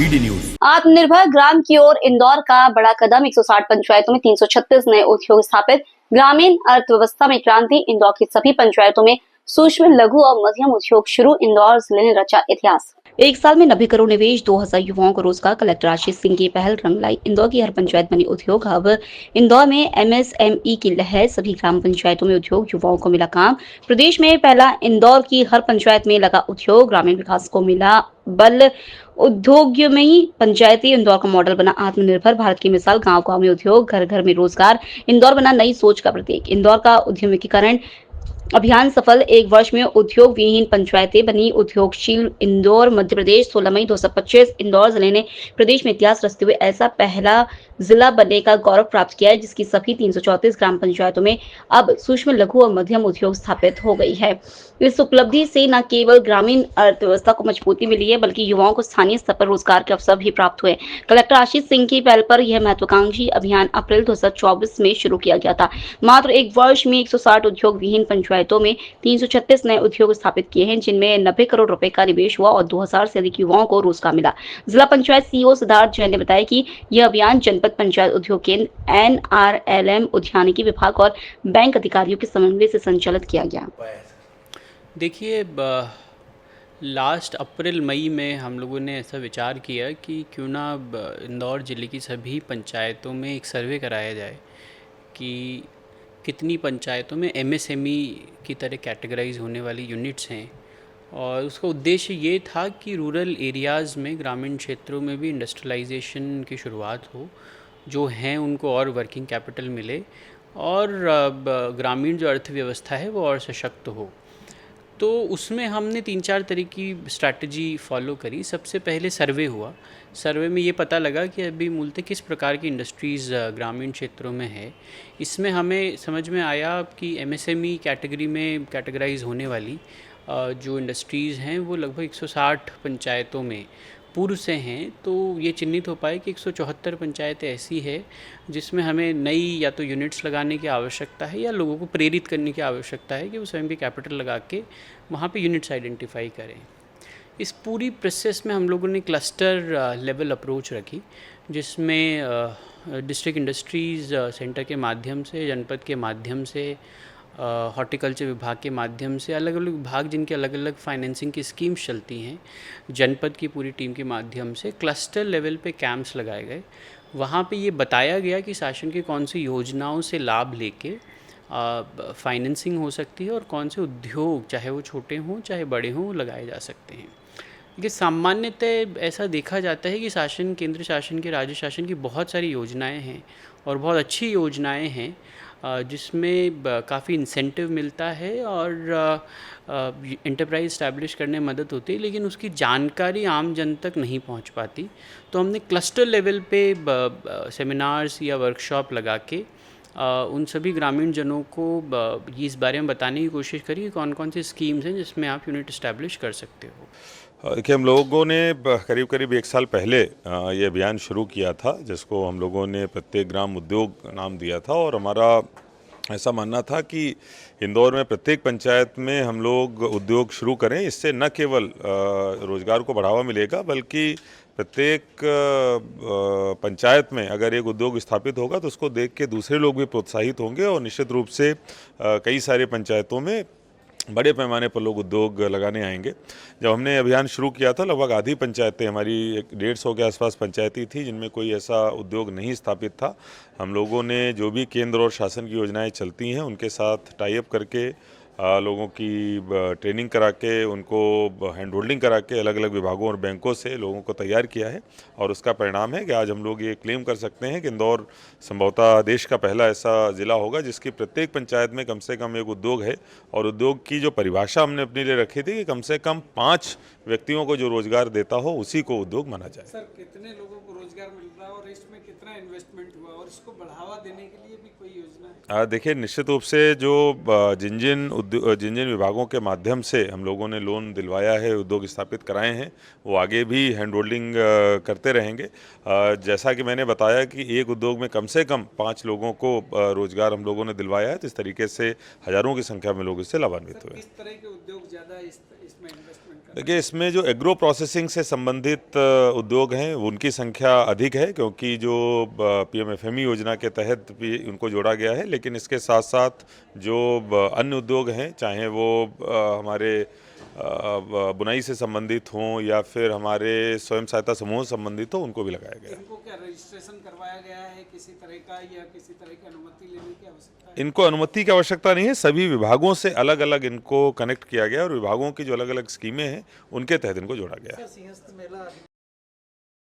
BD news. आत्मनिर्भर ग्राम की ओर इंदौर का बड़ा कदम। 160 पंचायतों में 336 नए उद्योग स्थापित। ग्रामीण अर्थव्यवस्था में क्रांति। इंदौर की सभी पंचायतों में सूक्ष्म, लघु और मध्यम उद्योग शुरू। इंदौर जिले ने रचा इतिहास। एक साल में 90 करोड़ निवेश, 2000 युवाओं को रोजगार। कलेक्टर आशीष सिंह की पहल रंग लाई। इंदौर की हर पंचायत बनी उद्योग हब। इंदौर में MSME की लहर। सभी ग्राम पंचायतों में उद्योग, युवाओं को मिला काम। प्रदेश में पहला इंदौर की हर पंचायत में लगा उद्योग। ग्रामीण विकास को मिला बल। उद्योग में ही पंचायती इंदौर का मॉडल बना आत्मनिर्भर भारत की मिसाल। गांव गांव में उद्योग, घर घर में रोजगार। इंदौर बना नई सोच का प्रतीक। इंदौर का उद्यमीकरण अभियान सफल। 1 वर्ष में उद्योग विहीन पंचायतें बनी उद्योगशील। इंदौर मध्य प्रदेश। 16 मई 2025 इंदौर जिले ने प्रदेश में इतिहास रचते हुए ऐसा पहला जिला बनने का गौरव प्राप्त किया है, जिसकी सभी 334 ग्राम पंचायतों में अब सूक्ष्म, लघु और मध्यम उद्योग स्थापित हो गई है। इस उपलब्धि से न केवल ग्रामीण अर्थव्यवस्था को मजबूती मिली है, बल्कि युवाओं को स्थानीय स्तर पर रोजगार के अवसर भी प्राप्त हुए। कलेक्टर आशीष सिंह की पहल पर यह महत्वाकांक्षी अभियान अप्रैल 2024 में शुरू किया गया था। मात्र 1 वर्ष में 160 उद्योग विहीन पंचायतों में 336 नए उद्योग स्थापित किए हैं, जिनमें 90 करोड़ रुपए का निवेश हुआ और 2000 से अधिक युवाओं को रोजगार मिला। जिला पंचायत CEO सिद्धार्थ जैन ने बताया कि यह अभियान जनपद पंचायत उद्योग केंद्र, NRLM, उद्यानिकी विभाग और बैंक अधिकारियों के समन्वय से संचालित किया गया। देखिए, लास्ट अप्रैल मई में हम लोगों ने ऐसा विचार किया कि क्यों ना इंदौर ज़िले की सभी पंचायतों में एक सर्वे कराया जाए कि कितनी पंचायतों में MSME की तरह कैटेगराइज होने वाली यूनिट्स हैं। और उसका उद्देश्य ये था कि रूरल एरियाज़ में, ग्रामीण क्षेत्रों में भी इंडस्ट्रियलाइजेशन की शुरुआत हो, जो हैं उनको और वर्किंग कैपिटल मिले और ग्रामीण जो अर्थव्यवस्था है वो और सशक्त हो। तो उसमें हमने 3-4 तरह की स्ट्रैटेजी फॉलो करी। सबसे पहले सर्वे हुआ। सर्वे में ये पता लगा कि अभी मूलतः किस प्रकार की इंडस्ट्रीज़ ग्रामीण क्षेत्रों में है। इसमें हमें समझ में आया कि MSME कैटेगरी में कैटेगराइज होने वाली जो इंडस्ट्रीज़ हैं वो लगभग 160 पंचायतों में पूर्व से हैं। तो ये चिन्हित हो पाए कि 174 पंचायतें ऐसी है जिसमें हमें नई या तो यूनिट्स लगाने की आवश्यकता है या लोगों को प्रेरित करने की आवश्यकता है कि वो स्वयं भी कैपिटल लगा के वहाँ पे यूनिट्स आइडेंटिफाई करें। इस पूरी प्रोसेस में हम लोगों ने क्लस्टर लेवल अप्रोच रखी, जिसमें डिस्ट्रिक्ट इंडस्ट्रीज़ सेंटर के माध्यम से, जनपद के माध्यम से, हॉर्टिकल्चर विभाग के माध्यम से, अलग अलग विभाग जिनके अलग अलग फाइनेंसिंग की स्कीम्स चलती हैं, जनपद की पूरी टीम के माध्यम से क्लस्टर लेवल पे कैंप्स लगाए गए। वहाँ पे ये बताया गया कि शासन की कौन सी योजनाओं से लाभ लेके फाइनेंसिंग हो सकती है और कौन से उद्योग, चाहे वो छोटे हों चाहे बड़े हों, लगाए जा सकते हैं। कि सामान्यतः ऐसा देखा जाता है कि शासन, केंद्र शासन के, राज्य शासन की बहुत सारी योजनाएं हैं और बहुत अच्छी योजनाएं हैं, जिसमें काफ़ी इंसेंटिव मिलता है और एंटरप्राइज इस्टेब्लिश करने में मदद होती है, लेकिन उसकी जानकारी आम जन तक नहीं पहुंच पाती। तो हमने क्लस्टर लेवल पे सेमिनार्स या वर्कशॉप लगा के उन सभी ग्रामीण जनों को ये इस बारे में बताने की कोशिश करी कि कौन कौन सी स्कीम्स हैं जिसमें आप यूनिट इस्टेब्लिश कर सकते हो। देखिए, हम लोगों ने करीब करीब 1 साल पहले ये अभियान शुरू किया था, जिसको हम लोगों ने प्रत्येक ग्राम उद्योग नाम दिया था। और हमारा ऐसा मानना था कि इंदौर में प्रत्येक पंचायत में हम लोग उद्योग शुरू करें। इससे न केवल रोजगार को बढ़ावा मिलेगा, बल्कि प्रत्येक पंचायत में अगर एक उद्योग स्थापित होगा तो उसको देख के दूसरे लोग भी प्रोत्साहित होंगे और निश्चित रूप से कई सारे पंचायतों में बड़े पैमाने पर लोग उद्योग लगाने आएंगे। जब हमने अभियान शुरू किया था, लगभग आधी पंचायतें हमारी 150 के आसपास पंचायती थी जिनमें कोई ऐसा उद्योग नहीं स्थापित था। हम लोगों ने जो भी केंद्र और शासन की योजनाएं चलती हैं उनके साथ टाई अप करके लोगों की ट्रेनिंग करा के, उनको हैंड होल्डिंग करा के अलग अलग विभागों और बैंकों से लोगों को तैयार किया है। और उसका परिणाम है कि आज हम लोग ये क्लेम कर सकते हैं कि इंदौर संभवतः देश का पहला ऐसा ज़िला होगा जिसकी प्रत्येक पंचायत में कम से कम एक उद्योग है। और उद्योग की जो परिभाषा हमने अपने लिए रखी थी कि कम से कम 5 व्यक्तियों को जो रोजगार देता हो उसी को उद्योग माना जाए। सर, कितने लोगों को रोजगार मिल रहा है और इसमें कितना इन्वेस्टमेंट हुआ और इसको बढ़ावा देने के लिए भी कोई योजना है? देखिए, निश्चित रूप से जो जिन जिन विभागों के माध्यम से हम लोगों ने लोन दिलवाया है, उद्योग स्थापित कराए हैं, वो आगे भी हैंड होल्डिंग करते रहेंगे। जैसा कि मैंने बताया कि एक उद्योग में कम से कम 5 लोगों को रोजगार हम लोगों ने दिलवाया है, तो इस तरीके से हजारों की संख्या में लोग इससे लाभान्वित हुए। किस तरह के उद्योग ज़्यादा इसमें इन्वेस्टमेंट देखिए, इसमें जो एग्रो प्रोसेसिंग से संबंधित उद्योग हैं उनकी संख्या अधिक है, क्योंकि जो पीएमएफएमई योजना के तहत भी उनको जोड़ा गया है। लेकिन इसके साथ साथ जो अन्य उद्योग हैं, चाहे वो हमारे बुनाई से संबंधित हों या फिर हमारे स्वयं सहायता समूह से संबंधित हो, उनको भी लगाया गया है। इनको क्या रजिस्ट्रेशन करवाया गया है किसी तरह का, या किसी तरह की अनुमति लेने की आवश्यकता है? इनको अनुमति की आवश्यकता नहीं है, सभी विभागों से अलग अलग इनको कनेक्ट किया गया और विभागों की जो अलग अलग स्कीमें हैं उनके तहत इनको जोड़ा गया है। सिंहस्थ मेला